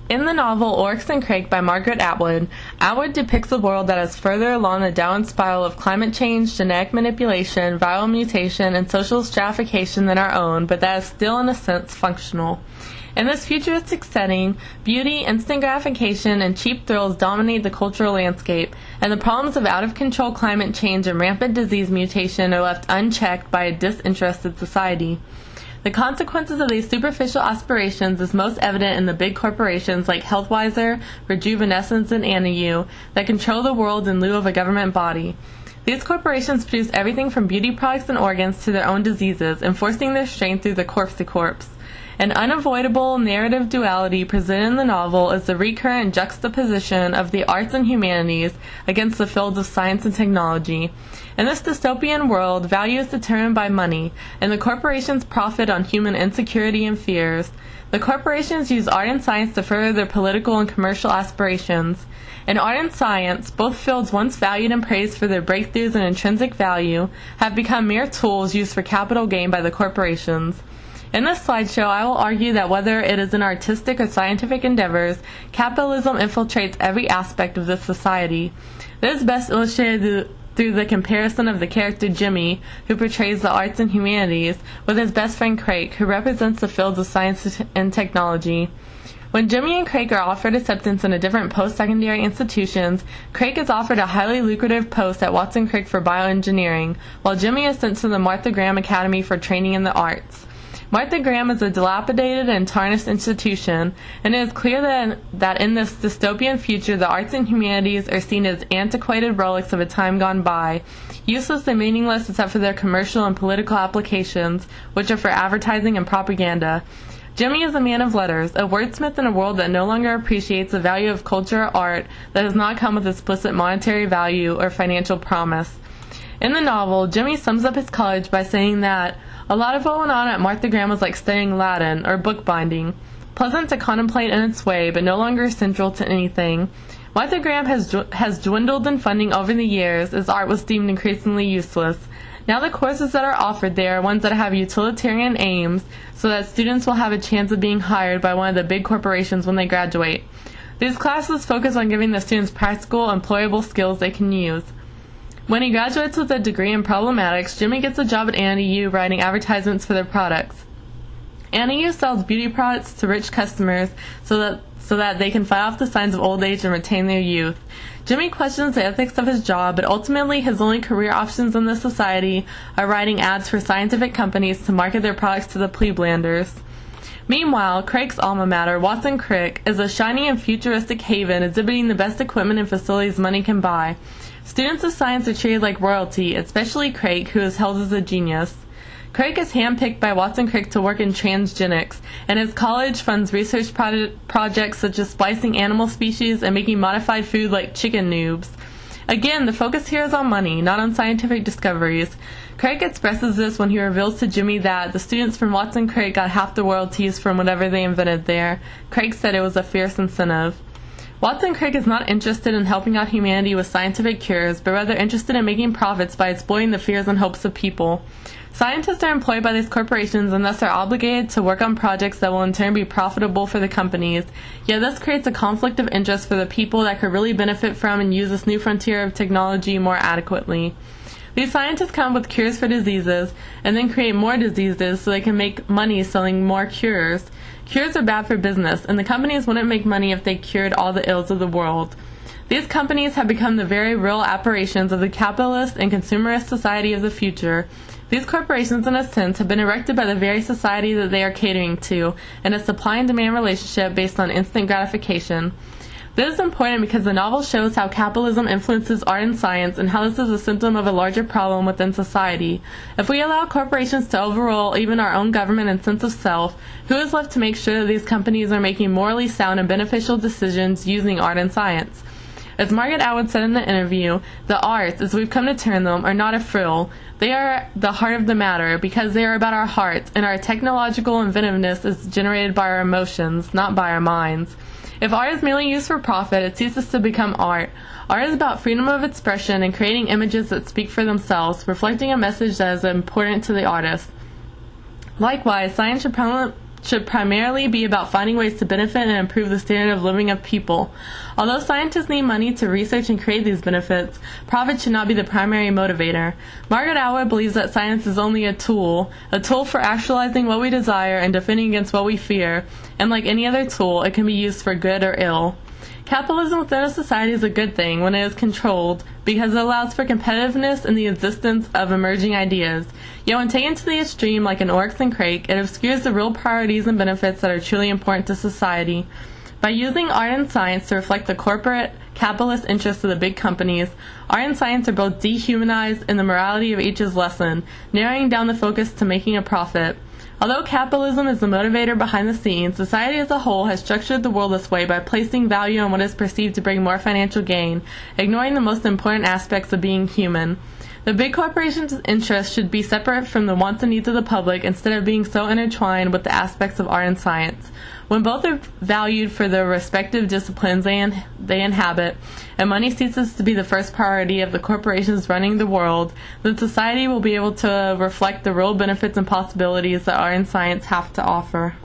In the novel Oryx and Crake by Margaret Atwood, Atwood depicts a world that is further along the downward spiral of climate change, genetic manipulation, viral mutation, and social stratification than our own, but that is still in a sense functional. In this futuristic setting, beauty, instant gratification, and cheap thrills dominate the cultural landscape, and the problems of out-of-control climate change and rampant disease mutation are left unchecked by a disinterested society. The consequences of these superficial aspirations is most evident in the big corporations like Healthwiser, Rejuvenescence, and ANAU that control the world in lieu of a government body. These corporations produce everything from beauty products and organs to their own diseases, enforcing their strength through the corpse-to-corpse. An unavoidable narrative duality presented in the novel is the recurrent juxtaposition of the arts and humanities against the fields of science and technology. In this dystopian world, value is determined by money, and the corporations profit on human insecurity and fears. The corporations use art and science to further their political and commercial aspirations. In art and science, both fields once valued and praised for their breakthroughs and intrinsic value have become mere tools used for capital gain by the corporations. In this slideshow, I will argue that whether it is in artistic or scientific endeavors, capitalism infiltrates every aspect of this society. This is best illustrated through the comparison of the character Jimmy, who portrays the arts and humanities, with his best friend Crake, who represents the fields of science and technology. When Jimmy and Crake are offered acceptance into different post-secondary institutions, Crake is offered a highly lucrative post at Watson Crick for bioengineering, while Jimmy is sent to the Martha Graham Academy for training in the arts. Martha Graham is a dilapidated and tarnished institution, and it is clear that in this dystopian future the arts and humanities are seen as antiquated relics of a time gone by, useless and meaningless except for their commercial and political applications, which are for advertising and propaganda. Jimmy is a man of letters, a wordsmith in a world that no longer appreciates the value of culture or art that does not come with explicit monetary value or financial promise. In the novel, Jimmy sums up his college by saying that a lot of what went on at Martha Graham was like studying Latin or bookbinding, pleasant to contemplate in its way, but no longer central to anything. Martha Graham has dwindled in funding over the years as art was deemed increasingly useless. Now the courses that are offered there are ones that have utilitarian aims, so that students will have a chance of being hired by one of the big corporations when they graduate. These classes focus on giving the students practical, employable skills they can use. When he graduates with a degree in problematics, Jimmy gets a job at ANAU writing advertisements for their products. ANAU sells beauty products to rich customers so that they can fight off the signs of old age and retain their youth. Jimmy questions the ethics of his job, but ultimately his only career options in this society are writing ads for scientific companies to market their products to the plebeians. Meanwhile, Crake's alma mater, Watson Crick, is a shiny and futuristic haven exhibiting the best equipment and facilities money can buy. Students of science are treated like royalty, especially Crake, who is held as a genius. Crake is handpicked by Watson Crick to work in transgenics, and his college funds research projects such as splicing animal species and making modified food like chicken noobs. Again, the focus here is on money, not on scientific discoveries. Crake expresses this when he reveals to Jimmy that the students from Watson Crick got half the royalties from whatever they invented there. Crake said it was a fierce incentive. Watson Crick is not interested in helping out humanity with scientific cures, but rather interested in making profits by exploiting the fears and hopes of people. Scientists are employed by these corporations and thus are obligated to work on projects that will in turn be profitable for the companies, yet this creates a conflict of interest for the people that could really benefit from and use this new frontier of technology more adequately. These scientists come up with cures for diseases and then create more diseases so they can make money selling more cures. Cures are bad for business, and the companies wouldn't make money if they cured all the ills of the world. These companies have become the very real apparitions of the capitalist and consumerist society of the future. These corporations, in a sense, have been erected by the very society that they are catering to, in a supply and demand relationship based on instant gratification. This is important because the novel shows how capitalism influences art and science and how this is a symptom of a larger problem within society. If we allow corporations to overrule even our own government and sense of self, who is left to make sure that these companies are making morally sound and beneficial decisions using art and science? As Margaret Atwood said in the interview, the arts, as we've come to term them, are not a frill. They are the heart of the matter because they are about our hearts, and our technological inventiveness is generated by our emotions, not by our minds. If art is merely used for profit, it ceases to become art. Art is about freedom of expression and creating images that speak for themselves, reflecting a message that is important to the artist. Likewise, science should primarily be about finding ways to benefit and improve the standard of living of people. Although scientists need money to research and create these benefits, profit should not be the primary motivator. Margaret Atwood believes that science is only a tool for actualizing what we desire and defending against what we fear, and like any other tool, it can be used for good or ill. Capitalism within a society is a good thing when it is controlled because it allows for competitiveness and the existence of emerging ideas. Yet when taken to the extreme, like in Oryx and Crake, it obscures the real priorities and benefits that are truly important to society. By using art and science to reflect the corporate, capitalist interests of the big companies, art and science are both dehumanized and the morality of each is lessened, narrowing down the focus to making a profit. Although capitalism is the motivator behind the scenes, society as a whole has structured the world this way by placing value on what is perceived to bring more financial gain, ignoring the most important aspects of being human. The big corporations' interests should be separate from the wants and needs of the public instead of being so intertwined with the aspects of art and science. When both are valued for their respective disciplines they inhabit, and money ceases to be the first priority of the corporations running the world, then society will be able to reflect the real benefits and possibilities that art and science have to offer.